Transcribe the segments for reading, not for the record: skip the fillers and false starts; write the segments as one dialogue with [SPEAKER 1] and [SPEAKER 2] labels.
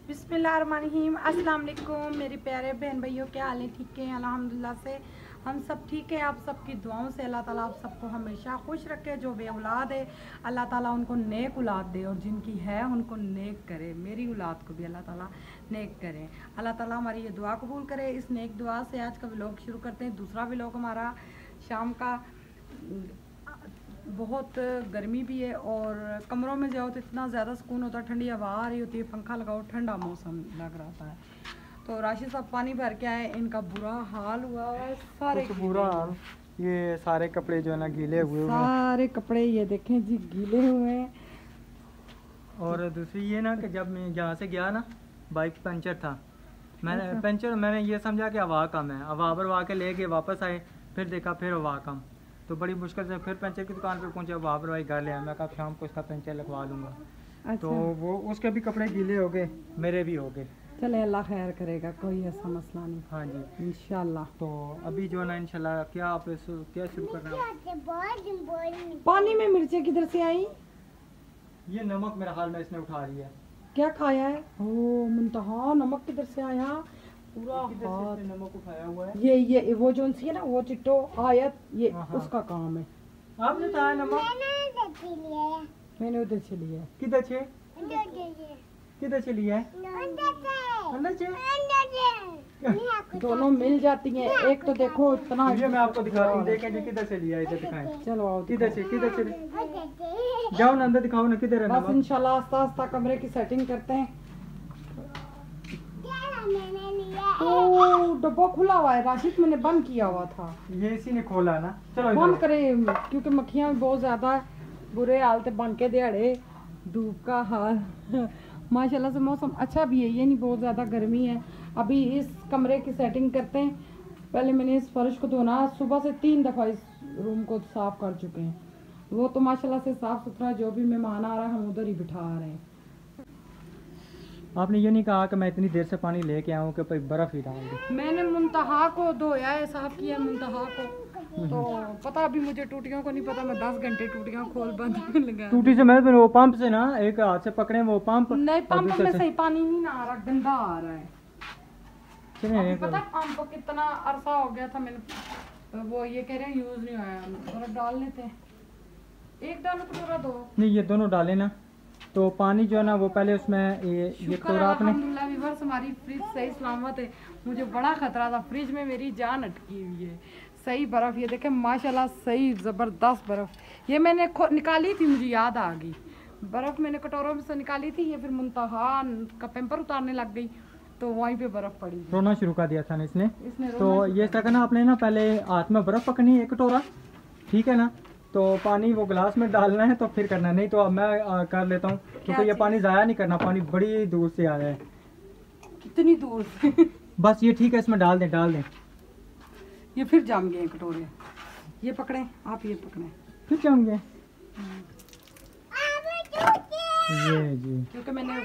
[SPEAKER 1] बिस्मिल्लाहिर्रहमानिर्रहीम। अस्सलाम वालेकुम मेरे प्यारे बहन भाइयों, क्या हाल है? ठीक है, अल्हम्दुलिल्लाह से हम सब ठीक है। आप सबकी दुआओं से अल्लाह ताला आप सबको हमेशा खुश रखे। जो बे औलाद है अल्लाह ताला उनको नेक औलाद दे, और जिनकी है उनको नेक करे। मेरी औलाद को भी अल्लाह ताला नेक करे। अल्लाह ताला हमारी ये दुआ कबूल करे। इस नेक दुआ से आज का व्लॉग शुरू करते हैं। दूसरा व्लॉग हमारा शाम का। बहुत गर्मी भी है और कमरों में जाओ तो इतना ज़्यादा सुकून होता है, ठंडी हवा आ रही होती है, पंखा लगाओ, ठंडा मौसम लग रहा है। तो राशिद साहब पानी भर के आए, इनका बुरा हाल हुआ है। सारे
[SPEAKER 2] बुरा हाल, ये सारे कपड़े जो है ना गीले हुए,
[SPEAKER 1] सारे कपड़े ये देखें जी गीले हुए हैं।
[SPEAKER 2] और दूसरी ये ना कि जब मैं यहाँ से गया ना, बाइक पंचर था। मैंने ये समझा कि हवा कम है, हवा भरवा के ले गए, वापस आए, फिर देखा फिर हवा कम। तो बड़ी मुश्किल से फिर पंचर की दुकान पे पहुंचे, हवा भरवाई, घर ले आया। मैं कहा शाम को इसका पंचर लगवा लूँगा।
[SPEAKER 1] अच्छा।
[SPEAKER 2] तो वो उसके भी कपड़े गीले हो गए, मेरे भी हो गए।
[SPEAKER 1] चले अल्लाह खैर करेगा, कोई ऐसा मसला नहीं।
[SPEAKER 2] हाँ जी
[SPEAKER 1] इंशाल्लाह।
[SPEAKER 2] तो अभी जो है ना इंशाल्लाह क्या शुरू करना है।
[SPEAKER 1] पानी में मिर्चें किधर से आई?
[SPEAKER 2] ये नमक मेरा हाल में इसने उठा रही है।
[SPEAKER 1] क्या खाया है? ओ मुंतहा, नमक किधर से आया? पूरा हाथ
[SPEAKER 2] नमक उठाया हुआ है।
[SPEAKER 1] ये वो जो सी है ना, वो चिट्टो आयत, ये उसका काम है।
[SPEAKER 2] आपने कहा नमक
[SPEAKER 1] मैंने उधर से लिया है।
[SPEAKER 2] किधर से लिया है?
[SPEAKER 1] दोनों मिल जाती हैं। एक तो देखो इतना,
[SPEAKER 2] ये मैं आपको दिखाता हूँ, देखें जी किधर से लिया है, इधर दिखाएं।
[SPEAKER 1] चलो आओ,
[SPEAKER 2] किधर से जाओ ना, अंदर दिखाओ ना किधर है
[SPEAKER 1] बस
[SPEAKER 2] नमक।
[SPEAKER 1] इंशाल्लाह आस्ता आस्ता कमरे की सेटिंग करते हैं। ओ डब्बा खुला हुआ है राशिद, मैंने बंद किया हुआ था।
[SPEAKER 2] ये इसी ने खोला ना, चलो
[SPEAKER 1] बंद करे क्योंकि मक्खियाँ बहुत ज्यादा बुरे हाल थे। बन के दिहाड़े धूप का हाल माशाल्लाह से मौसम अच्छा भी है, ये नहीं बहुत ज़्यादा गर्मी है। अभी इस कमरे की सेटिंग करते हैं। पहले मैंने इस फर्श को धोना, सुबह से 3 दफ़ा इस रूम को साफ़ कर चुके हैं। वो तो माशाल्लाह से साफ़ सुथरा, जो भी मेहमान आ रहा है हम उधर ही बिठा रहे हैं।
[SPEAKER 2] आपने ये नहीं कहा कि मैं इतनी देर से पानी लेके आऊँ कि भाई बर्फ़ ही डाल दे।
[SPEAKER 1] मैंने मुंतहा को धोया है, साफ़ किया मुंतहा को। तो पता अभी मुझे टूटियों को नहीं पता, मैं 10 घंटे टूटियां खोल बंद लगा।
[SPEAKER 2] टूटी से मैं वो पंप से ना, एक हाथ से पकड़े वो पंप,
[SPEAKER 1] नहीं पंप में सही पानी नहीं ना आ रहा, गंदा आ रहा है।
[SPEAKER 2] चलिए
[SPEAKER 1] पता पंप कितना अरसा हो गया था, मैंने वो ये कह रहे हैं यूज नहीं आया, थोड़ा डाल लेते हैं। एक डालो तो पूरा दो
[SPEAKER 2] नहीं, ये दोनों डाले ना तो पानी जो है ना वो पहले उसमें ये कटोरा आपने।
[SPEAKER 1] अल्हम्दुलिल्लाह व्यूअर्स, हमारी फ्रिज सही सलामत है। मुझे बड़ा खतरा था, फ्रिज में मेरी जान अटकी हुई है। सही बर्फ़, ये देखें माशाल्लाह सही ज़बरदस्त बर्फ़। ये मैंने निकाली थी, मुझे याद आ गई। बर्फ़ मैंने कटोरों में से निकाली थी, ये फिर मुंतहा का पेपर उतारने लग गई तो वहीं पे बर्फ़ पड़ी।
[SPEAKER 2] रोना शुरू कर दिया था ना इसने तो ये करना आपने ना, पहले हाथ में बर्फ़ पकड़नी है, एक कटोरा, ठीक है ना। तो पानी वो गिलास में डालना है, तो फिर करना, नहीं तो अब मैं कर लेता हूँ क्योंकि ये पानी ज़ाया नहीं करना। पानी बड़ी दूर से आया है।
[SPEAKER 1] कितनी दूर से?
[SPEAKER 2] बस ये ठीक है, इसमें डाल दें।
[SPEAKER 1] ये फिर जम गए कटोरे। ये पकड़े आप, ये पकड़े,
[SPEAKER 2] फिर जम गए ये जी,
[SPEAKER 1] क्योंकि मैंने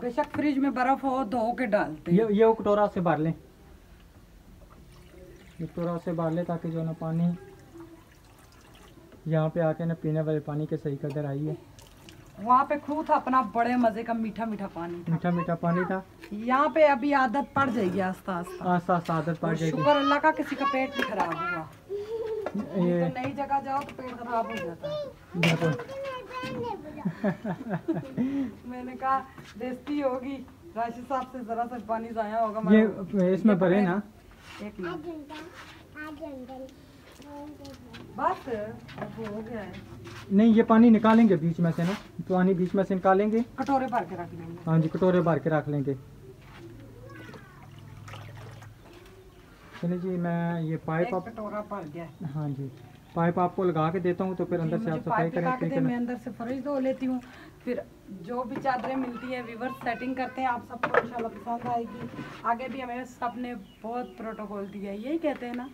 [SPEAKER 1] बेशक फ्रिज में बर्फ हो धो के डालते हैं।
[SPEAKER 2] ये वो कटोरा से भर लें, ये कटोरा से भर ले ताकि जो ना पानी यहाँ पे आके ना पीने वाले पानी के सही कदर आई है।
[SPEAKER 1] वहाँ पे खूह था अपना, बड़े मजे का मीठा मीठा पानी था।
[SPEAKER 2] मीठा पानी था।
[SPEAKER 1] यहाँ पे अभी आदत पड़ जाएगी आस्ता आस्ता
[SPEAKER 2] आदत पड़ जाएगी।
[SPEAKER 1] शुक्र अल्लाह का किसी का पेट नहीं खराब हुआ। ये तो नई जगह जाओ तो पेट खराब हो जाता है।
[SPEAKER 2] बिल्कुल
[SPEAKER 1] मैंने कहा बेइज्जती होगी, राशिद साहब से जरा सा पानी जाया होगा।
[SPEAKER 2] ये इसमें भरे ना,
[SPEAKER 1] एक मिनट बस अब हो गया है।
[SPEAKER 2] नहीं ये पानी निकालेंगे बीच में से ना, पानी बीच में से निकालेंगे,
[SPEAKER 1] कटोरे भर के रख लेंगे।
[SPEAKER 2] हाँ जी, कटोरे भर के रख लेंगे। चलिए जी, मैं ये पाइप
[SPEAKER 1] कटोरा भर गया।
[SPEAKER 2] हाँ जी, पाइप आपको लगा के देता हूँ, तो फिर अंदर से आप सफाई करें।
[SPEAKER 1] मैं अंदर से फ्रिज धो लेती हूँ, फिर जो भी चादरें मिलती है व्यूअर्स सेटिंग करते हैं। आप सबको इंशाल्लाह पसंद आएगी। आगे भी हमें सबने बहुत प्रोटोकॉल दिया है, यही कहते हैं ना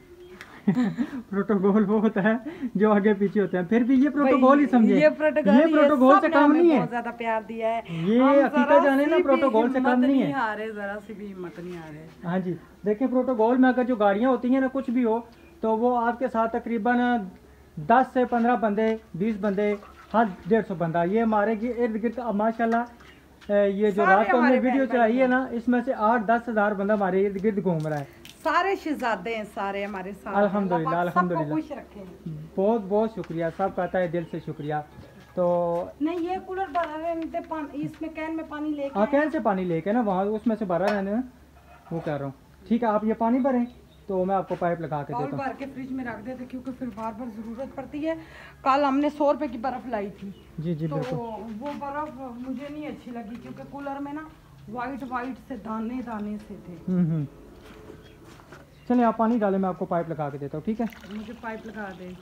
[SPEAKER 2] प्रोटोकॉल वो होता है जो आगे पीछे होते हैं, फिर भी ये प्रोटोकॉल ही समझे।
[SPEAKER 1] ये प्रोटोकॉल
[SPEAKER 2] से काम नहीं है।
[SPEAKER 1] बहुत ज्यादा प्यार दिया है,
[SPEAKER 2] ये हकीकत जाने ना, प्रोटोकॉल से काम नहीं है।
[SPEAKER 1] आ रहे जरा सी भी हिम्मत नहीं आ रहे।
[SPEAKER 2] हाँ जी, देखिए प्रोटोकॉल में अगर जो गाड़ियाँ होती हैं ना, कुछ भी हो, तो वो आपके साथ तकरीबन 10 से 15 बंदे, 20 बंदे, हर 150 बंदा ये हमारे इर्द गिर्द माशाल्लाह ये जो
[SPEAKER 1] सारे
[SPEAKER 2] रात को हमने
[SPEAKER 1] हमारे
[SPEAKER 2] वीडियो
[SPEAKER 1] बहन
[SPEAKER 2] चलाई
[SPEAKER 1] भाई
[SPEAKER 2] है ना, इसमें से 8-10 हज़ार बंदा हमारे इर्द गिर्द घूम रहा है।
[SPEAKER 1] सारे शहजादे हैं, सारे हमारे साथ।
[SPEAKER 2] अल्हम्दुलिल्लाह,
[SPEAKER 1] अल्लाह पाक सबको
[SPEAKER 2] अल्हम्दुलिल्लाह।
[SPEAKER 1] खुश रखे।
[SPEAKER 2] बहुत बहुत शुक्रिया, सब कहता है दिल से शुक्रिया। तो
[SPEAKER 1] नहीं, ये कूलर भरा रहने दे, इसमें कैन में पानी लेके
[SPEAKER 2] हाँ, कैन से पानी लेके ना वहाँ उसमें से भरा रहने ना, वो कह रहा हूँ। ठीक है, आप ये पानी भरें तो मैं आपको पाइप लगा के
[SPEAKER 1] बाउल
[SPEAKER 2] देता हूँ।
[SPEAKER 1] भर के फ्रिज में रख देते, क्योंकि फिर बार बार ज़रूरत पड़ती है। कल हमने 100 रुपए की बर्फ़ लाई थी,
[SPEAKER 2] जी जी
[SPEAKER 1] तो
[SPEAKER 2] बिल्कुल।
[SPEAKER 1] वो बर्फ़ मुझे नहीं अच्छी लगी, क्योंकि कूलर में ना वाइट वाइट से दाने दाने से थे।
[SPEAKER 2] चलिए आप पानी डालें, मैं आपको पाइप लगा के देता हूँ, ठीक है।
[SPEAKER 1] मुझे पाइप लगा दे।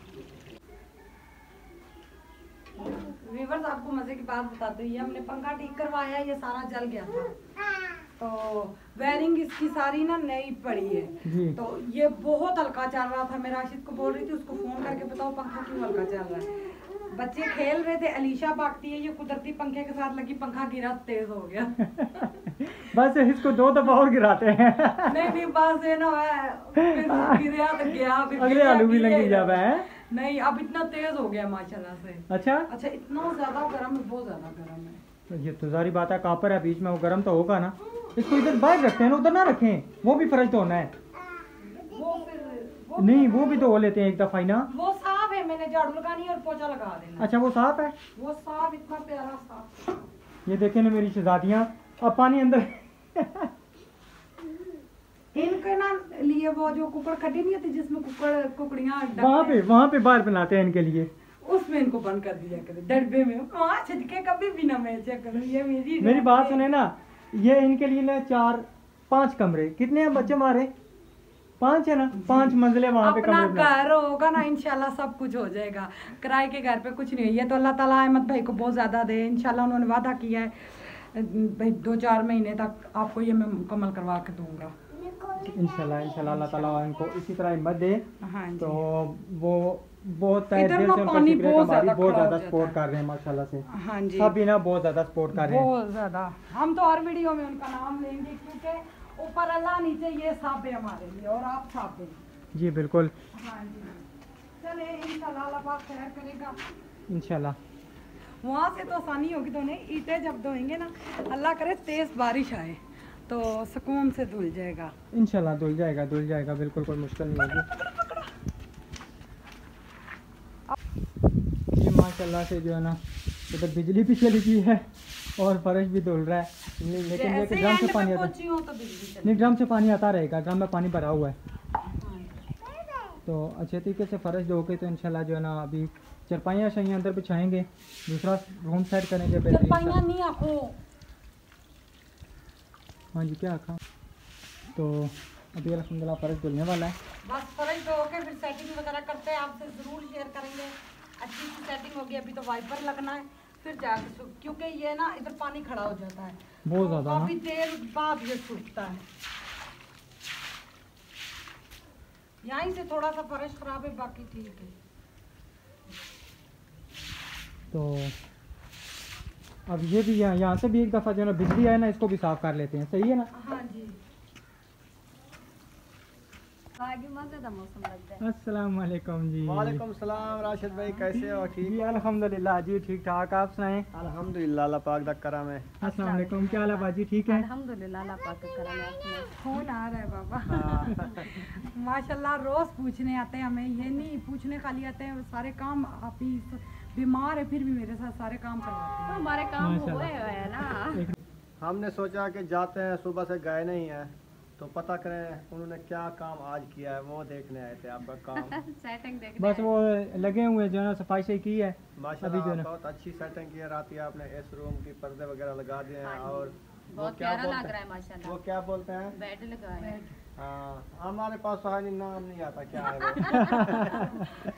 [SPEAKER 1] व्यूअर्स, आपको मजे की बात बताते हुए, हमने पंखा ठीक करवाया, ये सारा जल गया था, तो वायरिंग इसकी सारी ना नई पड़ी है
[SPEAKER 2] जी।
[SPEAKER 1] तो ये बहुत हल्का चल रहा था। मैं राशिद को बोल रही थी उसको फोन करके बताओ पंखा क्यों हल्का चल रहा है। बच्चे खेल रहे थे, अलीशा भागती है, ये कुदरती पंखे के साथ लगी, पंखा गिरा, तेज हो गया।
[SPEAKER 2] बस इसको 2 दफा और गिराते हैं।
[SPEAKER 1] नहीं बस है ना, फिर गिरा तो गया, फिर
[SPEAKER 2] अगले आलू भी लगी जावे है।
[SPEAKER 1] नहीं, अब इतना तेज हो गया माशाल्लाह से।
[SPEAKER 2] अच्छा,
[SPEAKER 1] इतना ज्यादा गर्म है, बहुत ज्यादा गर्म है।
[SPEAKER 2] तो ये तो सारी बात है, कापर है बीच में, वो गर्म तो होगा ना। इसको इधर बाहर रखते हैं ना, उधर ना रखें, वो भी फर्ज तो होना है। नहीं, वो भी तो हो लेते हैं एक दफा ही ना।
[SPEAKER 1] वो साफ है, मैंने झाड़ू लगानी है और पोछा लगा देना।
[SPEAKER 2] अच्छा, वो साफ है,
[SPEAKER 1] वो साफ, इतना प्यारा साफ।
[SPEAKER 2] ये देखें ना मेरी शहजादियाँ, अब पानी अंदर।
[SPEAKER 1] इनके ना लिए वो जो कुकड़ खड्डी नहीं होती जिसमें कुकड़ियाँ
[SPEAKER 2] वहाँ पे बाहर बनाते हैं इनके लिए,
[SPEAKER 1] उसमें इनको बंद कर दिया करे डब्बे में। वहाँ छिटके कभी भी ना मैं चेक करूँ। ये
[SPEAKER 2] मेरी बात सुने ना, ये इनके लिए ना 4-5 कमरे, कितने हैं बच्चे हमारे? 5 है ना, 5 मंजिले वहाँ पे
[SPEAKER 1] अपना
[SPEAKER 2] कमरे
[SPEAKER 1] घर होगा ना, इंशाल्लाह सब कुछ हो जाएगा। किराए के घर पे कुछ नहीं है। ये तो अल्लाह ताला अहमद भाई को बहुत ज्यादा दे, इंशाल्लाह उन्होंने वादा किया है भाई 2-4 महीने तक आपको ये मैं मुकम्मल करवा के दूंगा।
[SPEAKER 2] इंशाल्लाह इंशाल्लाह अल्लाह ताला इनको इसी तरह हिम्मत दे।
[SPEAKER 1] हाँ जी।
[SPEAKER 2] तो वो बहुत तहे
[SPEAKER 1] इधर
[SPEAKER 2] दिल
[SPEAKER 1] ना
[SPEAKER 2] से उनका
[SPEAKER 1] पानी
[SPEAKER 2] शुक्रिया,
[SPEAKER 1] बहुत
[SPEAKER 2] हमारी
[SPEAKER 1] ज्यादा
[SPEAKER 2] बहुत
[SPEAKER 1] खड़ा हो
[SPEAKER 2] ज्यादा
[SPEAKER 1] जाता
[SPEAKER 2] सपोर्ट
[SPEAKER 1] है।
[SPEAKER 2] कर रहे हैं माशाल्लाह से।
[SPEAKER 1] हाँ जी,
[SPEAKER 2] सब भी ना बहुत ज्यादा सपोर्ट कर रहे हैं।
[SPEAKER 1] बहुत ज्यादा। हम तो हर वीडियो में उनका नाम लेंगे, क्योंकि ऊपर अल्लाह, नीचे ये साफ है हमारे लिए और आप साफ हैं।
[SPEAKER 2] जी बिल्कुल,
[SPEAKER 1] हाँ जी। चले इंशाल्लाह अल्लाह पाक खैर करेगा।
[SPEAKER 2] इंशाल्लाह।
[SPEAKER 1] वहाँ से तो आसानी होगी धोने, ईंटें जब धोएंगे ना, अल्लाह करे तेज बारिश आए तो सुकून से धुल जाएगा।
[SPEAKER 2] इंशाल्लाह धुल जाएगा, बिल्कुल कोई मुश्किल नहीं होगी। ये माशाल्लाह से जो है ना, इधर बिजली भी चली गई है और फर्श भी धुल रहा है। लेकिन ये ड्रम से पानी आता है, नहीं ड्रम से पानी आता रहेगा, ड्रम में पानी भरा हुआ है। तो अच्छे तरीके से फर्श धो के तो इंशाल्लाह जो है ना, अभी चरपाइयाँ शाइयाँ अंदर बिछाएंगे, दूसरा रूम सेट करेंगे बेहतरीन सा।
[SPEAKER 1] नहीं आखो।
[SPEAKER 2] हाँ जी, क्या आखा। तो अभी अल्हम्दुलिल्लाह फर्श धुलने वाला है।
[SPEAKER 1] बस फर्श धो के फिर सेटिंग वगैरह करते हैं, आपसे ज़रूर शेयर करेंगे। अच्छी सी सेटिंग होगी। अभी तो वाइपर लगना है, फिर जाके क्योंकि ये ना इधर पानी खड़ा हो जाता है
[SPEAKER 2] बहुत ज़्यादा ना,
[SPEAKER 1] काफ़ी देर बाद ये सूखता है। यहीं से थोड़ा सा फर्श खराब है, बाकी ठीक है।
[SPEAKER 2] तो अब ये भी यहाँ से भी एक दफ़ा जो है ना बिजली आए ना, इसको भी साफ़ कर लेते हैं, सही है ना।
[SPEAKER 1] हाँ जी।
[SPEAKER 3] मौसम लगता है।
[SPEAKER 2] अस्सलाम वालेकुम जी।
[SPEAKER 4] वालेकुम सलाम राशिद भाई, कैसे हो? ठीक
[SPEAKER 2] जी अल्हम्दुलिल्लाह जी, ठीक ठाक, आप सुनाएं।
[SPEAKER 4] अल्हम्दुलिल्लाह, अल्लाह पाक दा करम है।
[SPEAKER 2] अस्सलाम वालेकुम, क्या हाल है बाजी, ठीक है?
[SPEAKER 3] अल्हम्दुलिल्लाह, अल्लाह पाक का करम है।
[SPEAKER 1] फोन आ रहा है बाबा। माशाल्लाह रोज पूछने आते हैं हमें, ये नहीं पूछने खाली आते हैं, सारे काम आप ही बीमार है फिर भी मेरे साथ सारे काम करवाते हैं।
[SPEAKER 3] हमारे काम
[SPEAKER 2] माशाल्लाह।
[SPEAKER 3] हुए है ना।
[SPEAKER 4] हमने सोचा कि जाते हैं, सुबह से गए नहीं है तो पता करें उन्होंने क्या काम आज किया है, वो देखने आए थे आपका काम।
[SPEAKER 3] सेटिंग देख
[SPEAKER 2] बस वो लगे हुए जो है ना, सफाई से की है अभी जो
[SPEAKER 4] माशाल्लाह,
[SPEAKER 2] है ना।
[SPEAKER 4] बहुत अच्छी सेटिंग की है। रात आपने इस रूम की पर्दे वगैरह लगा दिए हैं और
[SPEAKER 3] बहुत प्यारा लग रहा है माशाल्लाह।
[SPEAKER 4] वो क्या बोलते हैं?
[SPEAKER 3] बेड लगाए हैं।
[SPEAKER 4] हाँ, हमारे पास तो है नहीं, नाम नहीं आता क्या है वो।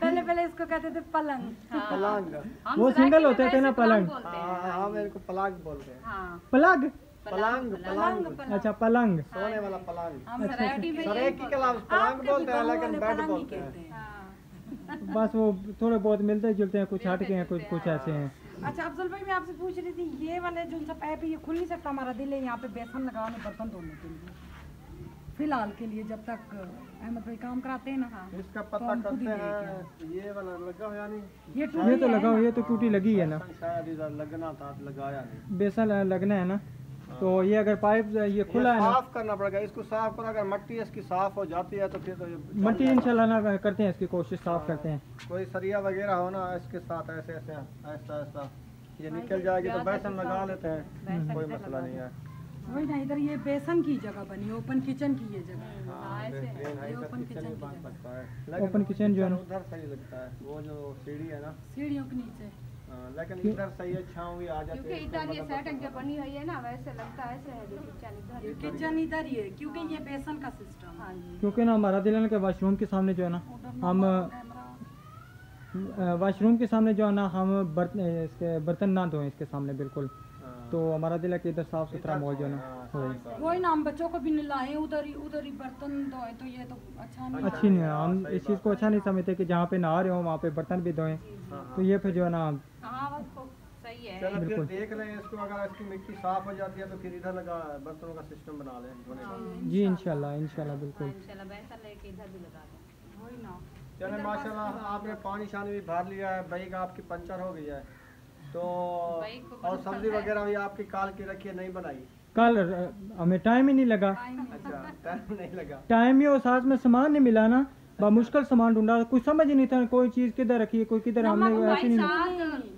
[SPEAKER 1] पहले इसको कहते थे पलंग।
[SPEAKER 3] हाँ।
[SPEAKER 4] पलंग।
[SPEAKER 3] हम
[SPEAKER 2] वो
[SPEAKER 3] सराठी
[SPEAKER 2] सिंगल
[SPEAKER 3] में
[SPEAKER 2] होते थे
[SPEAKER 3] वैसे
[SPEAKER 2] ना, पलंग।
[SPEAKER 3] बोलते हैं।
[SPEAKER 4] हाँ, हम इनको पलंग बोलते हैं।
[SPEAKER 3] हाँ,
[SPEAKER 2] पलग,
[SPEAKER 4] पलंग पलंग,
[SPEAKER 2] अच्छा पलंग।
[SPEAKER 4] सोने वाला पलंग।
[SPEAKER 3] हम सराठी में यही
[SPEAKER 4] सरेकी के अलावा पलंग बोलते हैं, लेकिन बेड बोलते हैं।
[SPEAKER 3] बोलते हैं। हाँ।
[SPEAKER 2] बस वो थोड़े बहुत मिलते जुलते हैं, कुछ हट के हैं, कुछ ऐसे हैं।
[SPEAKER 1] अच्छा अफजल भाई, मैं आपसे पूछ रही थी, ये वाले जो सा पैप है ये खुल नहीं सकता? हमारा दिल है यहाँ पे बेसन लगाने बर्तन धोने के लिए, फिलहाल के लिए जब तक अहमद भाई काम कराते हैं ना।
[SPEAKER 4] इसका
[SPEAKER 1] तो
[SPEAKER 4] पता
[SPEAKER 1] हम खुद ही
[SPEAKER 4] करते
[SPEAKER 1] लेके
[SPEAKER 4] हैं, ये वाला लगा हुआ नहीं,
[SPEAKER 1] ये
[SPEAKER 2] ये
[SPEAKER 1] टूटी
[SPEAKER 2] तो
[SPEAKER 1] है
[SPEAKER 2] लगा
[SPEAKER 1] ना।
[SPEAKER 2] ये तो टूटी लगी है ना,
[SPEAKER 4] बेसन शायद इधर लगना था, लगाया नहीं।
[SPEAKER 2] बेसन लगना है ना। तो ये अगर पाइप ये खुला है ना,
[SPEAKER 4] साफ करना पड़ेगा इसको, साफ करो। अगर मट्टी इसकी साफ हो जाती है तो फिर तो ये जम
[SPEAKER 2] मट्टी
[SPEAKER 4] जाएगा।
[SPEAKER 2] इंशाल्लाह ना करते हैं इसकी कोशिश, साफ करते हैं।
[SPEAKER 4] कोई सरिया वगैरह हो ना इसके साथ ऐसे ऐसे ऐसा ऐसा ये निकल जाएगी तो बेसन लगा लेते हैं, कोई मसला नहीं है।
[SPEAKER 1] वही ना, इधर ये बेसन की जगह बनी, ओपन किचन की ये जगह।
[SPEAKER 4] हाँ, बेहतरीन है,
[SPEAKER 1] ये
[SPEAKER 4] इधर
[SPEAKER 1] ओपन
[SPEAKER 4] किचन
[SPEAKER 1] किचन
[SPEAKER 4] भी
[SPEAKER 1] की
[SPEAKER 4] बन
[SPEAKER 1] जगह।
[SPEAKER 4] सकता है, लेकिन
[SPEAKER 2] ओपन किचन जो है ना,
[SPEAKER 4] उधर सही लगता है, वो जो सीढ़ी है ना।
[SPEAKER 1] सीढ़ियों के नीचे।
[SPEAKER 4] हाँ, लेकिन इधर सही है, छाँव भी आ जाती
[SPEAKER 3] क्योंकि
[SPEAKER 4] है।
[SPEAKER 3] इधर ये सेटिंग जो बनी हुई है ना, वैसे लगता है ऐसे है जो किचन इधर है।
[SPEAKER 1] किचन इधर ही है क्योंकि ये बेसन का सिस्टम
[SPEAKER 3] हाँ
[SPEAKER 1] है।
[SPEAKER 3] जी।
[SPEAKER 2] क्योंकि ना हमारा दिल है ना कि वाशरूम के सामने जो है ना, हम वाशरूम के सामने जो है ना, हम इसके बर्तन ना धोएं इसके सामने बिल्कुल।
[SPEAKER 4] हाँ।
[SPEAKER 2] तो हमारा दिल है कि इधर साफ सुथरा माहौल जो है ना
[SPEAKER 4] हाँ,
[SPEAKER 2] हो।
[SPEAKER 4] सही बात।
[SPEAKER 1] वही ना, हम बच्चों को भी नहलाएं उधर ही बर्तन धोएं, तो ये तो अच्छा नहीं
[SPEAKER 2] अच्छी नहीं है,
[SPEAKER 4] हाँ,
[SPEAKER 2] हम
[SPEAKER 4] सही
[SPEAKER 2] इस चीज़ को अच्छा नहीं समझते कि जहाँ पे नहा रहे हो वहाँ पे बर्तन भी धोएं।
[SPEAKER 4] हाँ,
[SPEAKER 2] तो ये फिर जो है ना,
[SPEAKER 3] हाँ वो तो सही है।
[SPEAKER 4] चलो फिर
[SPEAKER 2] बिल्कुल।
[SPEAKER 4] देख लें इसको, अगर इसकी मिट्टी साफ हो जाती है तो फिर इधर लगा बर्तनों का सिस्टम बना लें धोने का।
[SPEAKER 2] जी इंशाल्लाह इंशाल्लाह बिल्कुल।
[SPEAKER 3] इंशाल्लाह बेसन लेके इधर भी लगा दें।
[SPEAKER 1] वही ना।
[SPEAKER 4] चले माशाल्लाह, आपने पानी शानी भी भर लिया है, बाइक आपकी पंचर हो गई है तो,
[SPEAKER 3] बाइक को
[SPEAKER 4] और
[SPEAKER 3] बंद
[SPEAKER 4] सब्जी
[SPEAKER 3] करना है।
[SPEAKER 4] वगैरह भी आपकी काल की रखी है, नहीं बनाई?
[SPEAKER 2] कल हमें टाइम ही नहीं लगा,
[SPEAKER 4] अच्छा, टाइम नहीं लगा।
[SPEAKER 2] टाइम ही और साथ में सामान नहीं मिला ना, बहुत मुश्किल सामान ढूंढा, कुछ समझ ही नहीं था कोई चीज़ किधर रखी है, कोई किधर, हमने ऐसे
[SPEAKER 3] भाई
[SPEAKER 2] नहीं।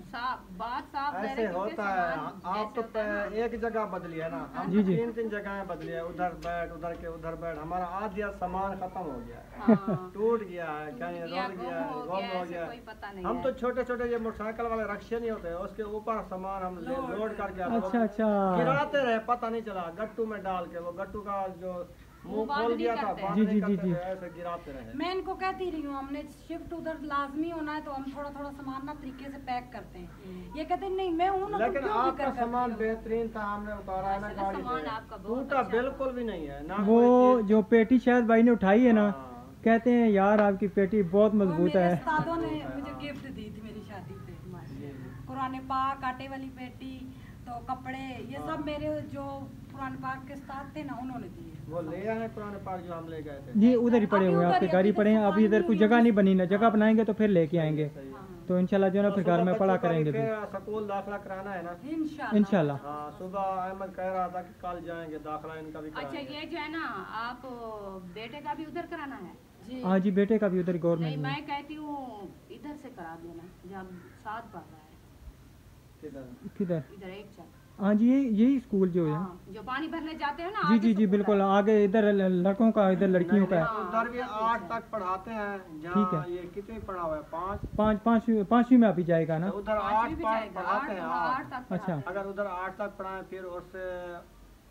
[SPEAKER 3] बात साफ दे
[SPEAKER 4] ऐसे
[SPEAKER 3] रहे क्योंकि
[SPEAKER 4] होता है,
[SPEAKER 3] सामान
[SPEAKER 4] आप तो
[SPEAKER 3] जैसे होता है ना।
[SPEAKER 4] एक जगह बदली है ना, हम
[SPEAKER 2] जी, जी।
[SPEAKER 4] 3 जगहें बदली है, उधर बैठ उधर के उधर बैठ, हमारा आधा सामान खत्म हो गया है,
[SPEAKER 3] हाँ,
[SPEAKER 4] टूट गया है, कहीं
[SPEAKER 3] टूट गया,
[SPEAKER 4] रुक गया है,
[SPEAKER 3] गुम हो
[SPEAKER 4] गुम
[SPEAKER 3] गया,
[SPEAKER 4] हो
[SPEAKER 3] ऐसे
[SPEAKER 4] गया
[SPEAKER 3] कोई पता नहीं
[SPEAKER 4] हम
[SPEAKER 3] है।
[SPEAKER 4] तो छोटे छोटे ये मोटरसाइकिल वाले रक्शे नहीं होते, उसके ऊपर सामान हम लोड करके
[SPEAKER 2] अच्छा अच्छा,
[SPEAKER 4] गिराते रहे, पता नहीं चला, गट्टू में डाल के, वो गट्टू का जो मुंह
[SPEAKER 3] बंद
[SPEAKER 4] खोल
[SPEAKER 3] नहीं
[SPEAKER 4] गया था,
[SPEAKER 3] करते।
[SPEAKER 4] बंद
[SPEAKER 2] जी,
[SPEAKER 4] नहीं
[SPEAKER 2] जी, जी,
[SPEAKER 4] करते
[SPEAKER 2] जी।
[SPEAKER 4] थे, ऐसे गिराते रहे।
[SPEAKER 1] मैं इनको कहती रही हूँ, हमने शिफ्ट उधर लाजमी होना है तो हम थोड़ा थोड़ा सामान ना तरीके से पैक करते हैं। ये कहते हैं नहीं मैं हूँ ना, तुम
[SPEAKER 4] लेकिन
[SPEAKER 1] क्यों
[SPEAKER 4] आपका
[SPEAKER 1] फिक्र
[SPEAKER 4] सामान
[SPEAKER 1] करती हो?
[SPEAKER 4] बेहतरीन था, हमने उतारा है ना
[SPEAKER 3] माशाल्लाह,
[SPEAKER 4] गाड़ी
[SPEAKER 3] सामान
[SPEAKER 4] से,
[SPEAKER 3] आपका बहुत
[SPEAKER 4] टूटा
[SPEAKER 3] अच्छा
[SPEAKER 4] बिल्कुल भी नहीं है ना,
[SPEAKER 2] वो
[SPEAKER 4] कोई चीज़।
[SPEAKER 2] जो पेटी शायद भाई ने उठाई है ना,
[SPEAKER 4] हाँ।
[SPEAKER 2] कहते हैं यार आपकी पेटी बहुत
[SPEAKER 1] वो
[SPEAKER 2] मजबूत
[SPEAKER 1] मेरे
[SPEAKER 2] है।
[SPEAKER 1] उस्तादों ने
[SPEAKER 4] हाँ।
[SPEAKER 1] मुझे गिफ्ट दी थी मेरी शादी पे,
[SPEAKER 4] जी, जी।
[SPEAKER 1] कुरान पाक, आटे वाली पेटी, तो कपड़े, ये सब मेरे जो कुरान पाक के उस्ताद थे ना उन्होंने दिए।
[SPEAKER 4] वो ले आए पुराने पाक जो हम ले गए थे।
[SPEAKER 2] जी उधर ही पड़े
[SPEAKER 1] अभी
[SPEAKER 2] हुए हैं,
[SPEAKER 1] उधर
[SPEAKER 2] आपके
[SPEAKER 1] ही,
[SPEAKER 2] घर ही
[SPEAKER 1] अभी
[SPEAKER 2] पड़े हैं,
[SPEAKER 1] तो
[SPEAKER 2] अभी इधर कोई जगह नहीं बनी ना, जगह बनाएंगे तो फिर लेके आएंगे।
[SPEAKER 4] सही है।
[SPEAKER 2] तो इंशाल्लाह जो है ना फिर घर में
[SPEAKER 4] सुबह
[SPEAKER 2] पढ़ा
[SPEAKER 4] बच्चों का भी
[SPEAKER 2] करेंगे भी
[SPEAKER 4] फिर स्कूल दाखिला कराना है ना।
[SPEAKER 2] इंशाल्लाह।
[SPEAKER 4] हाँ, सुबह अहमद कह रहा था कि कल जाएंगे, दाखिला इनका भी
[SPEAKER 3] अच्छा
[SPEAKER 4] कराएंगे।
[SPEAKER 3] ये जो है ना, आप बेटे का भी उधर कराना है?
[SPEAKER 1] जी
[SPEAKER 2] हाँ जी, बेटे का भी उधर
[SPEAKER 3] नहीं,
[SPEAKER 2] गवर्नमेंट में।
[SPEAKER 3] मैं कहती हूँ इधर से करा देना जब साथ पढ़ रहा है,
[SPEAKER 4] किधर?
[SPEAKER 2] किधर?
[SPEAKER 3] इधर एक चल।
[SPEAKER 2] हाँ जी, यही स्कूल जो है।
[SPEAKER 3] हाँ, जो पानी भरने जाते हैं ना,
[SPEAKER 2] जी
[SPEAKER 3] आगे
[SPEAKER 2] जी
[SPEAKER 3] से
[SPEAKER 2] जी
[SPEAKER 3] पूरा
[SPEAKER 2] बिल्कुल,
[SPEAKER 3] है।
[SPEAKER 2] आगे इधर लड़कों का, इधर लड़कियों का है।
[SPEAKER 4] नहीं, उधर भी 8 तक पढ़ाते हैं,
[SPEAKER 2] ठीक
[SPEAKER 4] जहाँ
[SPEAKER 2] है।
[SPEAKER 4] ये कितनी पढ़ा हुआ है, 5?
[SPEAKER 2] पाँचवीं में अभी जाएगा ना।
[SPEAKER 4] तो उधर 8
[SPEAKER 3] पांचवी भी
[SPEAKER 4] तक
[SPEAKER 3] जाएगा,
[SPEAKER 4] पढ़ाते हैं, 8।
[SPEAKER 3] तक
[SPEAKER 2] अच्छा।
[SPEAKER 3] पढ़ाते हैं।
[SPEAKER 4] अगर उधर 8 तक पढ़ाएं, फिर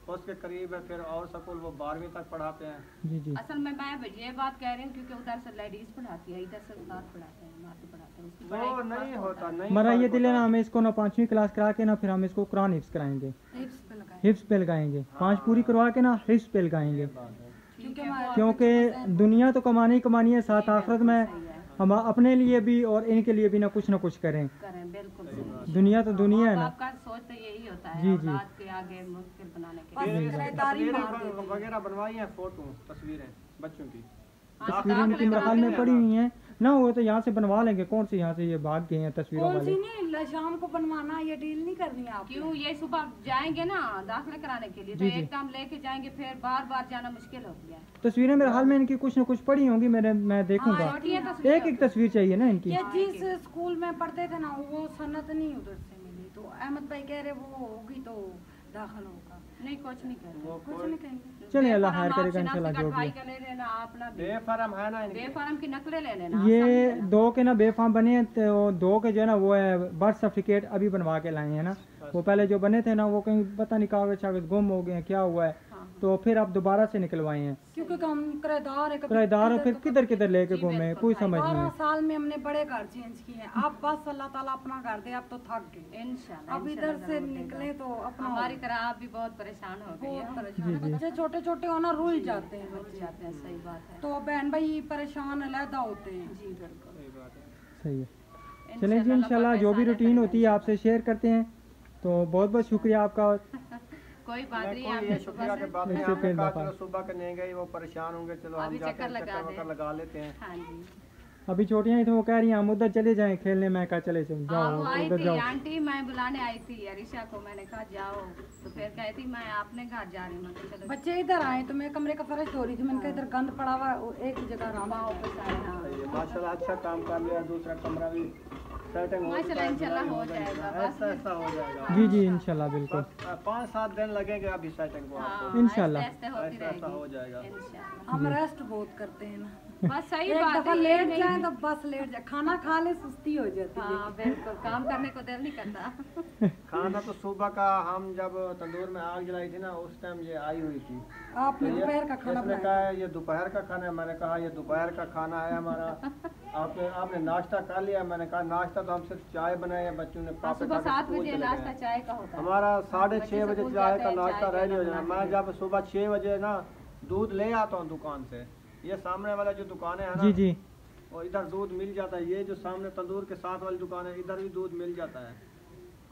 [SPEAKER 4] उसके करीब है, फिर और स्कूल वो 12वीं तक पढ़ाते हैं।
[SPEAKER 2] जी जी
[SPEAKER 3] असल में मैं ये बात कह रही हूँ क्योंकि उधर से लेडीज पढ़ाती है, इधर से उधर पढ़ाते हैं, मार्केट पढ़ाते हैं, उसकी पढ़ाई
[SPEAKER 4] वो
[SPEAKER 3] का
[SPEAKER 4] नहीं
[SPEAKER 3] फर्क
[SPEAKER 4] होता,
[SPEAKER 3] है।
[SPEAKER 4] नहीं
[SPEAKER 2] हमारा ये
[SPEAKER 4] फर्क
[SPEAKER 2] दिल है ना,
[SPEAKER 4] होता।
[SPEAKER 2] हमें इसको ना 5वीं क्लास करा के ना फिर हम इसको कुरान हिफ्स कराएंगे,
[SPEAKER 1] हिप्स पे लगाए।
[SPEAKER 2] हिफ्स पे लगाएंगे, 5 पूरी करवा के ना हिफ्स पे लगाएंगे।
[SPEAKER 1] क्योंकि हमारे
[SPEAKER 2] क्योंकि दुनिया तो कमानी ही कमानी है, साथ आखिरत में
[SPEAKER 3] सही है,
[SPEAKER 2] हम अपने लिए भी और इनके लिए भी ना कुछ करें।
[SPEAKER 3] करें बिल्कुल सही।
[SPEAKER 2] दुनिया तो दुनिया है ना।
[SPEAKER 3] आपका सोच तो यही होता है,
[SPEAKER 2] जी, जी।
[SPEAKER 3] औलाद के आगे मुश्किल बनाने के
[SPEAKER 1] बस
[SPEAKER 3] लिए।
[SPEAKER 4] फिर
[SPEAKER 1] किराएदारी मार देते
[SPEAKER 4] तस्वीरें
[SPEAKER 1] हैं।
[SPEAKER 4] वगैरह बनवाई हैं, फोटो तस्वीरें बच्चों की।
[SPEAKER 3] हाँ,
[SPEAKER 2] तस्वीरें इनकी मेरे हाल में पड़ी हुई हैं ना, वो तो यहाँ से बनवा लेंगे, कौन सी यहाँ से ये भाग गए हैं तस्वीरों
[SPEAKER 1] कौन सी
[SPEAKER 2] वाले।
[SPEAKER 1] नहीं, शाम को बनवाना, ये डील नहीं करनी आप।
[SPEAKER 3] क्यों, ये सुबह जाएंगे ना दाखिला कराने के लिए, तो
[SPEAKER 2] जी, जी।
[SPEAKER 3] एक काम लेके जाएंगे, फिर बार बार जाना मुश्किल होती है।
[SPEAKER 2] तस्वीरें मेरे हाल में इनकी कुछ ना कुछ पड़ी होंगी, मैं देखूंगा।
[SPEAKER 3] छोटी है तस्वीर।
[SPEAKER 2] एक तस्वीर चाहिए ना इनकी।
[SPEAKER 1] ये जिस स्कूल में पढ़ते थे ना, वो सनत नहीं उधर से मिली, तो अहमद भाई कह रहे वो होगी तो दाखिल होगा।
[SPEAKER 3] नहीं, कुछ नहीं करते।
[SPEAKER 4] वो
[SPEAKER 1] कुछ
[SPEAKER 4] कोई
[SPEAKER 1] नहीं कहेंगे।
[SPEAKER 2] चलिए, अल्लाह
[SPEAKER 3] बेफारम
[SPEAKER 2] खैर करेगा
[SPEAKER 3] आप
[SPEAKER 2] इंशाल्लाह
[SPEAKER 3] शिनाख्ती
[SPEAKER 2] जो
[SPEAKER 3] का
[SPEAKER 2] भी
[SPEAKER 3] ट्राई कर ले लेना, अपना भी
[SPEAKER 4] बेफारम है ना इनकी।
[SPEAKER 3] बेफारम की नकलें ले लेना,
[SPEAKER 2] ये
[SPEAKER 3] आसान है ना।
[SPEAKER 2] 2 के ना बेफाम बने हैं, तो 2 के जो है ना वो है बर्थ सर्टिफिकेट अभी बनवा के लाए हैं ना। वो पहले जो बने थे ना वो कहीं पता नहीं कागज शागज गुम हो गए हैं, क्या हुआ है,
[SPEAKER 3] हाँ।
[SPEAKER 2] तो फिर आप दोबारा से निकलवाए हैं।
[SPEAKER 1] क्योंकि हम किराएदार है, कभी
[SPEAKER 2] किराएदार हो,
[SPEAKER 1] किधर
[SPEAKER 2] फिर
[SPEAKER 1] तो
[SPEAKER 2] किधर किधर लेके
[SPEAKER 3] जी,
[SPEAKER 2] घूमे,
[SPEAKER 3] बिल्कुल
[SPEAKER 2] कोई
[SPEAKER 3] भाई।
[SPEAKER 2] समझ
[SPEAKER 1] 12
[SPEAKER 2] नहीं।
[SPEAKER 1] साल में हमने बड़े घर चेंज किए हैं, अब बस अल्लाह ताला अपना घर दे, अब तो थक गए।
[SPEAKER 3] इंशाल्लाह,
[SPEAKER 1] अब
[SPEAKER 3] इंशाल्लाह
[SPEAKER 1] इधर से
[SPEAKER 3] जरूर देगा।
[SPEAKER 1] निकले तो अपना
[SPEAKER 3] हमारी तरह आप भी बहुत परेशान हो गए
[SPEAKER 1] बहुत
[SPEAKER 3] हैं।
[SPEAKER 1] परेशान
[SPEAKER 2] जी,
[SPEAKER 1] है।
[SPEAKER 2] जी।
[SPEAKER 1] बच्चे छोटे छोटे हो ना, रुल जाते हैं
[SPEAKER 3] रुक
[SPEAKER 1] बच्चे,
[SPEAKER 3] जाते हैं, सही बात है।
[SPEAKER 1] तो बहन भाई परेशान अलहदा होते हैं।
[SPEAKER 3] जी बिल्कुल।
[SPEAKER 4] सही बात है।
[SPEAKER 2] सही है। चलें जी, इंशाल्लाह जो भी रूटीन होती है आपसे शेयर करते हैं। तो बहुत बहुत शुक्रिया आपका।
[SPEAKER 3] कोई बात नहीं,
[SPEAKER 4] कोई ये शुक्रिया की बात है।
[SPEAKER 2] ऐसे
[SPEAKER 4] हमने
[SPEAKER 2] फिर
[SPEAKER 4] कहा
[SPEAKER 2] दफा।
[SPEAKER 4] चलो सुबह के नहीं गए, वो परेशान होंगे, चलो हम
[SPEAKER 3] अभी
[SPEAKER 4] जाते
[SPEAKER 3] चक्कर
[SPEAKER 4] हैं,
[SPEAKER 3] लगा
[SPEAKER 4] चक्कर वक्कर
[SPEAKER 3] दें।
[SPEAKER 4] लगा लेते हैं।
[SPEAKER 3] हाँ जी।
[SPEAKER 2] अभी छोटियाँ ही तो वो कह रही हैं हम उधर चले जाएं खेलने, मैं कहा चले
[SPEAKER 3] हाँ,
[SPEAKER 2] जाओ
[SPEAKER 3] वो आई
[SPEAKER 2] उधर
[SPEAKER 3] थी
[SPEAKER 2] जाओ।
[SPEAKER 3] आंटी, मैं बुलाने आई थी अरिशा को, मैंने कहा जाओ, तो फिर कहती मैं अपने घर जा रही हूँ। मैं कहा, चलो
[SPEAKER 1] बच्चे इधर आए तो मैं कमरे का फर्श धो रही थी, मैंने कहा इधर गंद पड़ा हुआ है, वो एक ही जगह आराम
[SPEAKER 3] पाँव पे साए, हाँ।
[SPEAKER 4] ये माशाल्लाह अच्छा काम कर लिया, दूसरा कमरा भी सेटिंग हो चुका
[SPEAKER 3] माशाल्लाह
[SPEAKER 4] है,
[SPEAKER 3] इंशाल्लाह
[SPEAKER 4] जुलाई
[SPEAKER 3] हो जाएगा, बस।
[SPEAKER 4] ऐसा हो जाएगा।
[SPEAKER 2] जी जी इंशाल्लाह बिल्कुल।
[SPEAKER 4] 5-7 दिन लगेंगे अभी सेटिंग को आपको।
[SPEAKER 3] हाँ,
[SPEAKER 2] इंशाल्लाह।
[SPEAKER 3] ऐसे होती
[SPEAKER 4] ऐसा हो
[SPEAKER 3] रहेगी
[SPEAKER 4] जाएगा।
[SPEAKER 3] इंशाल्लाह।
[SPEAKER 1] हम रेस्ट बहुत करते हैं ना,
[SPEAKER 3] बस सही
[SPEAKER 1] एक
[SPEAKER 3] बात
[SPEAKER 1] दफा
[SPEAKER 3] है, ये
[SPEAKER 1] लेट
[SPEAKER 3] नहीं।
[SPEAKER 1] जाए तो बस लेट जाए, खाना खा ले सुस्ती हो जाती है।
[SPEAKER 3] हाँ बिल्कुल, काम करने को दिल नहीं करता।
[SPEAKER 4] खाना तो सुबह का हम जब तंदूर में आग जलाई थी ना, उस टाइम ये आई हुई थी।
[SPEAKER 1] आपने
[SPEAKER 4] तो
[SPEAKER 1] दोपहर का खाना
[SPEAKER 4] इसने
[SPEAKER 1] बनाया?
[SPEAKER 4] कहा है ये दोपहर का खाना है, मैंने कहा ये दोपहर का खाना है हमारा। आपने नाश्ता कर लिया? मैंने कहा नाश्ता तो हम सिर्फ चाय बनाए हैं, बच्चों ने
[SPEAKER 3] हाँ,
[SPEAKER 4] पापे
[SPEAKER 3] सुबह
[SPEAKER 4] खा के
[SPEAKER 3] 7
[SPEAKER 4] स्कूल
[SPEAKER 3] बजे
[SPEAKER 4] चले
[SPEAKER 3] नाश्ता
[SPEAKER 4] गए।
[SPEAKER 3] चाय का होता है।
[SPEAKER 4] हमारा 6:30
[SPEAKER 3] बच्चे
[SPEAKER 4] बजे
[SPEAKER 3] स्कूल
[SPEAKER 4] चाय
[SPEAKER 3] जाते
[SPEAKER 4] का
[SPEAKER 3] हैं,
[SPEAKER 4] नाश्ता
[SPEAKER 3] चाय
[SPEAKER 4] रेडी हो
[SPEAKER 3] पीना
[SPEAKER 4] जाना।
[SPEAKER 3] बना
[SPEAKER 4] मैं
[SPEAKER 3] के।
[SPEAKER 4] जब सुबह 6 बजे ना दूध ले आता हूँ दुकान से, ये सामने वाला जो दुकान है ना,
[SPEAKER 2] जी जी
[SPEAKER 4] और इधर दूध मिल जाता है। ये जो सामने तंदूर के साथ वाली दुकान है, इधर भी दूध मिल जाता है।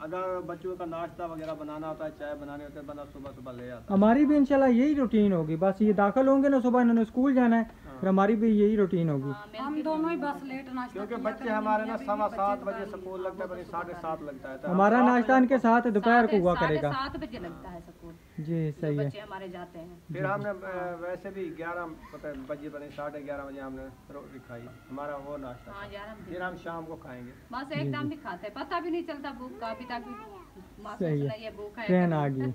[SPEAKER 4] अगर बच्चों का नाश्ता वगैरह बनाना होता है, चाय बनाने होते हैं, बंदा सुबह सुबह ले आता है।
[SPEAKER 2] हमारी भी इंशाल्लाह यही रूटीन होगी। बस ये दाखिल होंगे ना सुबह, इन्होंने स्कूल जाना है, फिर हमारी भी यही रूटीन होगी।
[SPEAKER 3] हाँ, मिल
[SPEAKER 1] हम
[SPEAKER 3] के
[SPEAKER 1] दोनों ही बस लेट नाश्ता
[SPEAKER 4] क्योंकि
[SPEAKER 1] किया
[SPEAKER 4] बच्चे
[SPEAKER 1] करेंगे,
[SPEAKER 4] हमारे ना
[SPEAKER 1] अभी भी
[SPEAKER 4] 7:15
[SPEAKER 1] बच्चे
[SPEAKER 4] बजे
[SPEAKER 1] उतार
[SPEAKER 4] स्कूल लगता है, कभी 7:30 लगता है। तो हम
[SPEAKER 2] हमारा
[SPEAKER 4] 7
[SPEAKER 2] नाश्ता
[SPEAKER 4] बजे
[SPEAKER 2] इनके साथ दोपहर को हुआ करेगा।
[SPEAKER 3] 7 बजे लगता है स्कूल,
[SPEAKER 2] जी सही है।
[SPEAKER 3] बच्चे हमारे जाते हैं।
[SPEAKER 4] फिर हमने वैसे भी 11 बजे बने, 11:30 बजे हमने रोटी खाई, हमारा वो नाश्ता
[SPEAKER 3] हाँ
[SPEAKER 4] था।
[SPEAKER 3] 11 बजे
[SPEAKER 4] फिर हम शाम को खाएंगे।
[SPEAKER 3] बस एकदम भी खाते हैं, पता भी नहीं चलता भूख का, अभी तक
[SPEAKER 2] सही है।
[SPEAKER 3] ये भूख है।
[SPEAKER 2] ट्रेन आ गई।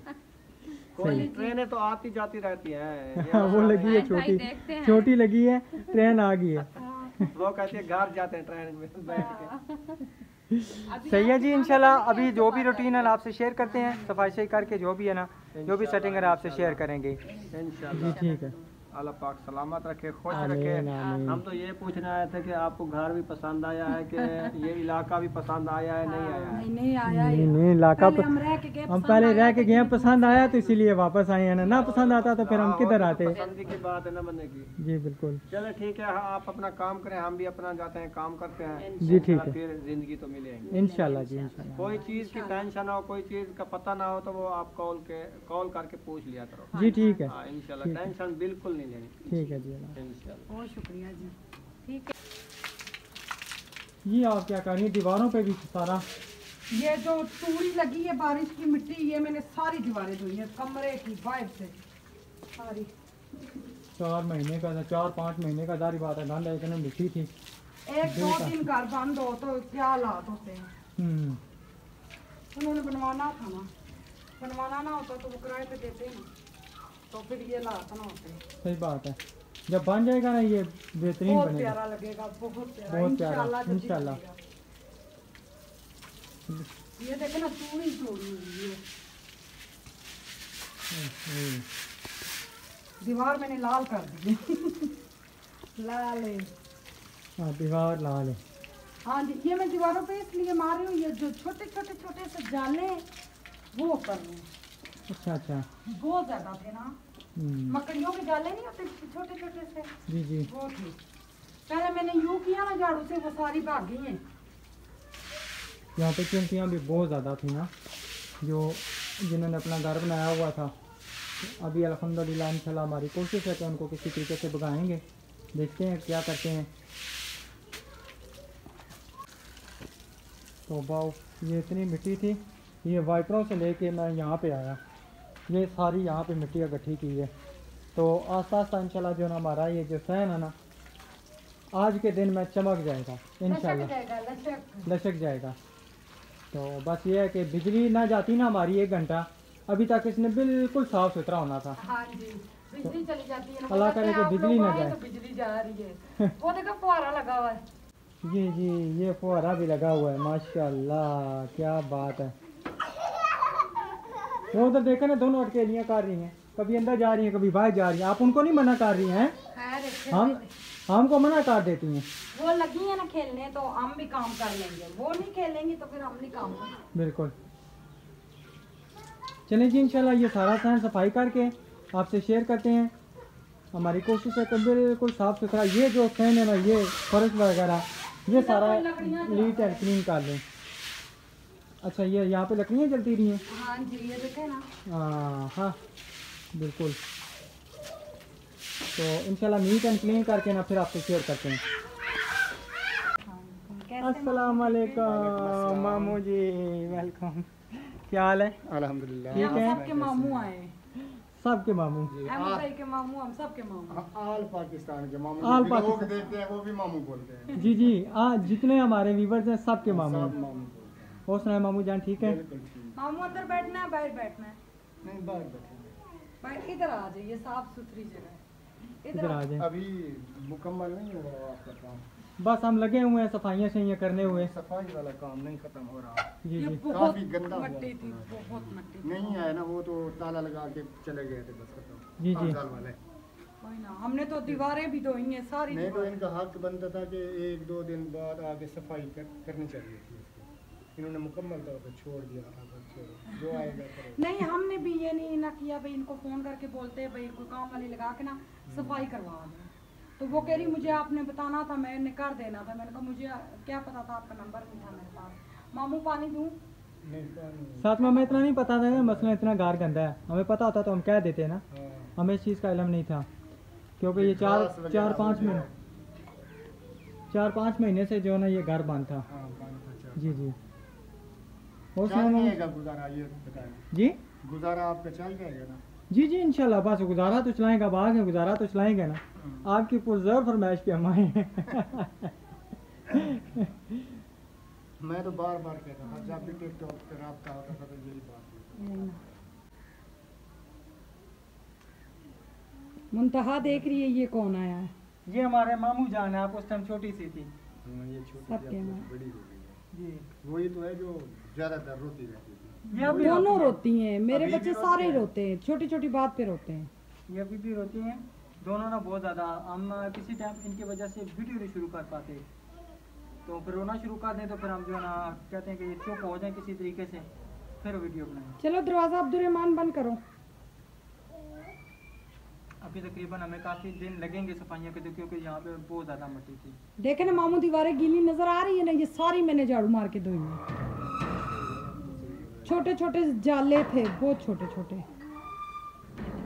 [SPEAKER 4] कोई ट्रेनें तो आती जाती रहती हैं। ये
[SPEAKER 2] वो लगी है
[SPEAKER 3] भाई
[SPEAKER 2] छोटी,
[SPEAKER 3] देखते हैं।
[SPEAKER 2] छोटी लगी है, ट्रेन आ गई है।
[SPEAKER 4] वो कहती है घर जाते हैं ट्रेन में बैठ के।
[SPEAKER 2] सही है जी। इंशाल्लाह अभी जो भी रूटीन है आपसे शेयर करते हैं, सफाई सही करके जो भी है ना, जो भी सेटिंग है आपसे शेयर करेंगे।
[SPEAKER 4] इंशाल्लाह
[SPEAKER 2] जी ठीक है।
[SPEAKER 4] अल्लाह पाक सलामत रखे, खुश
[SPEAKER 2] आमीन,
[SPEAKER 4] रखे।
[SPEAKER 2] आमीन।
[SPEAKER 4] हम तो ये पूछने आए थे कि आपको घर भी पसंद आया है, कि ये इलाका भी पसंद आया है, नहीं आया है?
[SPEAKER 1] नहीं आया
[SPEAKER 2] नहीं
[SPEAKER 1] ये।
[SPEAKER 2] नहीं इलाका
[SPEAKER 1] पहले हम रह के गए,
[SPEAKER 2] हम
[SPEAKER 1] पसंद
[SPEAKER 2] पहले
[SPEAKER 1] आया
[SPEAKER 2] रह के
[SPEAKER 1] तो
[SPEAKER 2] गए,
[SPEAKER 1] फिर
[SPEAKER 2] पसंद आया तो इसीलिए वापस आए हैं ना। ना पसंद आता तो फिर हम
[SPEAKER 4] हाँ,
[SPEAKER 2] किधर
[SPEAKER 4] वो
[SPEAKER 2] आते।
[SPEAKER 4] तो पसंद की बात है ना बंदे की।
[SPEAKER 2] जी बिल्कुल।
[SPEAKER 4] चले ठीक है, हाँ, आप अपना काम करें, हम भी अपना जाते हैं काम करते हैं।
[SPEAKER 2] जी ठीक है।
[SPEAKER 4] फिर जिंदगी तो मिलेगी।
[SPEAKER 2] इंशाल्लाह जी इंशाल्लाह।
[SPEAKER 4] कोई चीज की टेंशन हो, कोई चीज का पता ना हो, तो वो आप कॉल करके पूछ लिया करो।
[SPEAKER 2] जी ठीक है।
[SPEAKER 4] हाँ इंशाल्लाह, टेंशन बिल्कुल नहीं लेनी।
[SPEAKER 2] ठीक है जी अल्लाह।
[SPEAKER 4] इंशाल्लाह।
[SPEAKER 1] बहुत शुक्रिया जी। ठीक है,
[SPEAKER 2] ये आप क्या कर रही हैं दीवारों पे भी सारा?
[SPEAKER 1] ये जो तूड़ी लगी है बारिश की मिट्टी, ये मैंने सारी दीवारें धोई है कमरे की बाहर से सारी।
[SPEAKER 2] 4 महीने का था, 4-5 महीने का दारी बात है। गंद इतने मिट्टी थी।
[SPEAKER 1] 1-2 दिन घर बंद हो तो क्या हालात होते हैं।
[SPEAKER 2] हम्म।
[SPEAKER 1] उन्होंने बनवाना था ना, बनवाना ना होता तो वो किराए पे देते हैं, तो फिर ये हालात ना होते।
[SPEAKER 2] सही बात है। जब बन जाएगा ना ये बेहतरीन
[SPEAKER 1] बहुत
[SPEAKER 2] बनेगा।
[SPEAKER 1] प्यारा लगेगा, बहुत प्यारा,
[SPEAKER 2] बहुत प्यारा,
[SPEAKER 1] इंशाल्लाह जल्दी
[SPEAKER 2] इंशाल्लाह।
[SPEAKER 1] लगेगा। ये देखे ना तूड़ी तोड़ी हुई है।
[SPEAKER 2] हम्म।
[SPEAKER 1] दीवार मैंने लाल कर दी लाल है।
[SPEAKER 2] हाँ दीवार लाल है।
[SPEAKER 1] हाँ जी, ये मैं दीवारों पे इसलिए मार रही हूँ, ये जो छोटे छोटे से जाले वो कर रही हूँ।
[SPEAKER 2] अच्छा अच्छा।
[SPEAKER 1] बहुत ज्यादा थे ना,
[SPEAKER 2] हम्म।
[SPEAKER 1] मकड़ियों के जाले नहीं होते छोटे छोटे से,
[SPEAKER 2] जी जी।
[SPEAKER 1] वो थे। पहले मैंने यूं किया ना झाड़ू से, वो सारी भाग गई हैं।
[SPEAKER 2] यहाँ पे चिंटियाँ भी बहुत ज़्यादा थी ना, जो जिन्होंने अपना घर बनाया हुआ था। तो अभी अल्हम्दुलिल्लाह इंशाल्लाह हमारी कोशिश है कि उनको किसी तरीके से भगाएंगे। देखते हैं क्या करते हैं। तो बाओ ये इतनी मिट्टी थी, ये वाइपरों से लेके मैं यहाँ पे आया, ये सारी यहाँ पे मिट्टी इकट्ठी की है। तो आस्ता आस्ता इंशाल्लाह जो ना हमारा ये जो सहन है ना, आज के दिन में चमक जाएगा इंशाल्लाह, लचक जाएगा। तो बस ये है कि बिजली ना जाती ना हमारी 1 घंटा, अभी तक इसने बिल्कुल साफ़ सुथरा होना था।
[SPEAKER 1] हाँ जी, बिजली चली जाती है ना,
[SPEAKER 2] अल्लाह करे कि
[SPEAKER 1] आप
[SPEAKER 2] बिजली
[SPEAKER 1] लोग
[SPEAKER 2] ना
[SPEAKER 1] आए
[SPEAKER 2] जाए।
[SPEAKER 1] तो बिजली जा रही है। वो देखो फुहारा लगा हुआ है।
[SPEAKER 2] जी जी, ये फुहारा भी लगा हुआ है, माशाल्लाह क्या बात है। वो उधर देखा ना, दोनों अटकेलियाँ कर रही हैं, कभी अंदर जा रही हैं कभी बाहर जा रही हैं। आप उनको नहीं मना कर रही हैं, हमको मना कर देती हैं।
[SPEAKER 1] वो लगी है ना खेलने, तो हम भी काम कर लेंगे, वो नहीं खेलेंगी तो फिर हम नहीं काम करेंगे।
[SPEAKER 2] बिल्कुल। चलें जी, इंशाल्लाह ये सारा सहन सफाई करके आपसे शेयर करते हैं। हमारी कोशिश है कि बिल्कुल साफ़ सुथरा ये जो सहन है ना, ये फर्श वगैरह ये सारा नीट एंड क्लीन कर लें। अच्छा, ये यहाँ पे लकड़ियाँ जलती रही हैं?
[SPEAKER 1] हाँ जी, ये देखें ना।
[SPEAKER 2] हाँ बिल्कुल। तो इंशाल्लाह मीट एंड क्लीन करके ना फिर आपसे शेयर करते हैं। अस्सलाम वालेकुम मामू जी, वेलकम। क्या हाल है?
[SPEAKER 5] अल्हम्दुलिल्लाह।
[SPEAKER 2] ठीक है।
[SPEAKER 1] सबके मामू आए,
[SPEAKER 2] सबके मामू।
[SPEAKER 1] अहमद भाई के मामू, हम सबके मामू।
[SPEAKER 5] आल पाकिस्तान के मामू,
[SPEAKER 2] आल
[SPEAKER 5] लोग
[SPEAKER 2] पाकिस्तान।
[SPEAKER 5] देखते हैं वो भी मामू बोलते हैं।
[SPEAKER 2] जी जी, जितने हमारे व्यूवर्स हैं सबके मामू।
[SPEAKER 5] सब मामू बोलते हैं।
[SPEAKER 2] और सुनाए मामू जान, ठीक है?
[SPEAKER 5] बिल्कुल ठीक।
[SPEAKER 1] मामू अंदर बैठना है, बाहर बैठना है?
[SPEAKER 5] नहीं, बाहर बैठे
[SPEAKER 1] बाहर इधर आ जाइए, साफ सुथरी जगह है,
[SPEAKER 2] इधर आ जाए।
[SPEAKER 5] अभी मुकम्मल नहीं हुआ आपका काम।
[SPEAKER 2] बस हम लगे हुए हैं सफाइयाँ शैया करने हुए।
[SPEAKER 5] सफाई वाला काम नहीं खत्म हो रहा।
[SPEAKER 2] जी
[SPEAKER 1] ये
[SPEAKER 2] जी।
[SPEAKER 1] बहुत
[SPEAKER 5] काफी गंदा हुआ।
[SPEAKER 1] मट्टी थी, बहुत मट्टी थी।
[SPEAKER 5] नहीं आया ना, वो तो ताला लगा के चले गए थे बस खत्म।
[SPEAKER 2] जी, जी।
[SPEAKER 5] साल वाले
[SPEAKER 1] कोई ना, हमने तो दीवारें भी धोई हैं सारी
[SPEAKER 5] नहीं, तो
[SPEAKER 1] दीवारें।
[SPEAKER 5] इनका हक बनता था कि 1-2 दिन बाद आगे सफाई करनी चाहिए थी इसकी। इन्होंने मुकम्मल तौर पर छोड़ दिया। जो आएगा करेगा।
[SPEAKER 1] नहीं, हमने भी ये नहीं ना किया भाई, इनको फोन करके बोलते भाई कोई काम वाली लगा के ना सफाई करवा दो। तो वो कह रही मुझे आपने बताना था, मैंने कर देना था। मैंने कहा मुझे क्या पता था, आपका नंबर नहीं था मेरे पास। मामू पानी दूं?
[SPEAKER 5] नहीं, पानी।
[SPEAKER 2] साथ में हमें इतना नहीं पता था कि मसला इतना गार गंदा है। हमें पता होता तो हम कह देते ना।
[SPEAKER 5] हाँ।
[SPEAKER 2] हमें इस चीज़ का इल्म नहीं था, क्योंकि ये
[SPEAKER 5] ग्लास वगैरह
[SPEAKER 2] 4-5
[SPEAKER 5] हो
[SPEAKER 2] महीने
[SPEAKER 5] जाए।
[SPEAKER 2] 4-5 महीने से जो है ना ये घर बंद था।
[SPEAKER 5] हाँ, पानी तो चाहिए।
[SPEAKER 2] जी जी। और
[SPEAKER 5] चल
[SPEAKER 2] सुनाए मामू
[SPEAKER 5] जाएगा गुजारा, ये बताएं।
[SPEAKER 2] जी।
[SPEAKER 5] गुजारा आपका चल जाएगा ना?
[SPEAKER 2] जी जी इंशाल्लाह। बस गुजारा तो चलाएगा, बाग है, गुजारा तो चलाएंगे ना। आपकी पुरज़ोर फरमाइश पे हम आए हैं।
[SPEAKER 5] मैं तो बार बार कहता था, जब भी टिकटॉक पे रब्ता होता था तो यही बात।
[SPEAKER 1] मुंतहा देख रही है, ये कौन आया है?
[SPEAKER 2] ये हमारे मामू जान है, आप उस टाइम छोटी सी थी।
[SPEAKER 5] ये छोटी
[SPEAKER 1] सबके
[SPEAKER 5] थी, अब
[SPEAKER 1] में।
[SPEAKER 5] बड़ी हो गई है।
[SPEAKER 2] जी।
[SPEAKER 5] वही तो है जो ज्यादातर रोती रहती थी।
[SPEAKER 2] ये अभी
[SPEAKER 1] दोनों
[SPEAKER 2] रोती
[SPEAKER 1] रोती हैं, मेरे
[SPEAKER 5] अभी भी
[SPEAKER 1] बच्चे
[SPEAKER 5] रोती
[SPEAKER 1] सारे
[SPEAKER 5] हैं।
[SPEAKER 1] रोते हैं, छोटी छोटी बात पे रोते हैं।
[SPEAKER 2] है। ये अभी भी रोती हैं दोनों ना, बहुत ज़्यादा। हम किसी टाइम इनकी वजह से वीडियो नहीं शुरू कर पाते, तो फिर रोना शुरू कर दें तो फिर हम जो है ना कहते हैं कि ये चुप हो जाए किसी तरीके से, फिर वीडियो बनाएं।
[SPEAKER 1] चलो दरवाजा अब्दुर्रहमान बंद करो।
[SPEAKER 2] अभी तकरीबन हमें काफ़ी दिन लगेंगे सफाइयाँ के, क्योंकि यहाँ पे बहुत ज़्यादा मिट्टी थी।
[SPEAKER 1] देखे ना मामू, दीवारें गीली नजर आ रही है ना, ये सारी मैंने झाड़ू मार के धोई है। छोटे छोटे जाले थे, बहुत छोटे छोटे।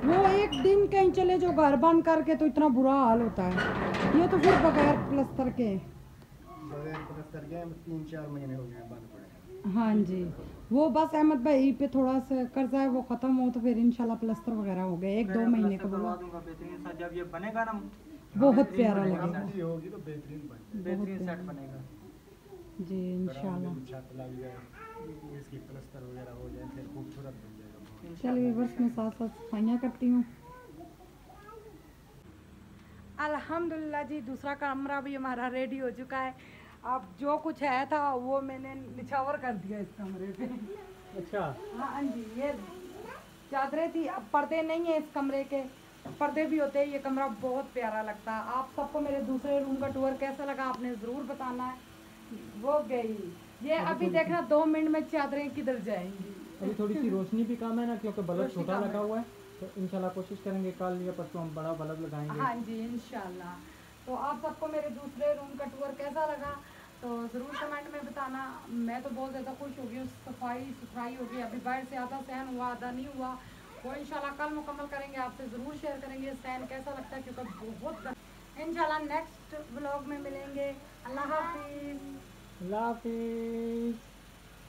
[SPEAKER 1] वो एक दिन कहीं चले जो घर बंद करके तो इतना बुरा हाल होता है। ये तो फिर बगैर प्लस्तर के।
[SPEAKER 5] बगैर प्लस्तर के 3-4 महीने हो गए बंद पड़े।
[SPEAKER 1] हाँ जी, वो बस अहमद भाई पे थोड़ा सा कर्जा है, वो खत्म हो तो फिर इंशाल्लाह प्लस्तर वगैरह हो गए। 1-2 महीने का
[SPEAKER 2] करवा
[SPEAKER 1] बोला।
[SPEAKER 2] दूंगा बेहतरीन सा, जब ये बनेगा ना
[SPEAKER 1] बहुत प्यारा
[SPEAKER 2] बनेगा,
[SPEAKER 1] लगेगा।
[SPEAKER 5] सब्जी होगी तो बेहतरीन बन
[SPEAKER 2] बेहतरीन
[SPEAKER 1] बहुत
[SPEAKER 2] सेट बनेगा।
[SPEAKER 1] जी इंशाल्लाह।
[SPEAKER 5] छत लग जाए, इसकी प्लस्तर वगैरह हो जाए, फिर खूबसूरत बन जाएगा।
[SPEAKER 1] चलिए वर्ष में साथ साथ सफाइयाँ करती हूँ। अल्हम्दुलिल्लाह जी, दूसरा कमरा भी हमारा रेडी हो चुका है। अब जो कुछ है था वो मैंने निछावर कर दिया इस कमरे पे।
[SPEAKER 2] अच्छा।
[SPEAKER 1] हाँ जी, ये चादरें थी, अब पर्दे नहीं है इस कमरे के, पर्दे भी होते हैं। ये कमरा बहुत प्यारा लगता है। आप सबको मेरे दूसरे रूम का टूर कैसा लगा आपने ज़रूर बताना है। वो गई ये अभी देखना 2 मिनट में चादरें किधर जाएंगी।
[SPEAKER 2] अभी थोड़ी सी रोशनी भी कम है ना, क्योंकि बल्ब
[SPEAKER 1] रोशनी
[SPEAKER 2] छोटा
[SPEAKER 1] कम
[SPEAKER 2] लगा
[SPEAKER 1] है।
[SPEAKER 2] हुआ है, तो इंशाल्लाह कोशिश करेंगे कल या परसों हम बड़ा बल्ब लगाएंगे।
[SPEAKER 1] हाँ जी इंशाल्लाह। तो आप सबको मेरे दूसरे रूम का टूर कैसा लगा तो ज़रूर कमेंट में बताना। मैं तो बहुत ज़्यादा खुश हो गई हूँ, सफाई सुथराई हो गई। अभी बाहर से आधा सहन हुआ, आधा नहीं हुआ। वो इंशाल्लाह कल मुकम्मल करेंगे, आपसे ज़रूर शेयर करेंगे सहन कैसा लगता है, क्योंकि बहुत इंशाल्लाह नेक्स्ट व्लॉग में मिलेंगे। अल्लाह हाफिज़।
[SPEAKER 2] अल्लाह हाफिज़।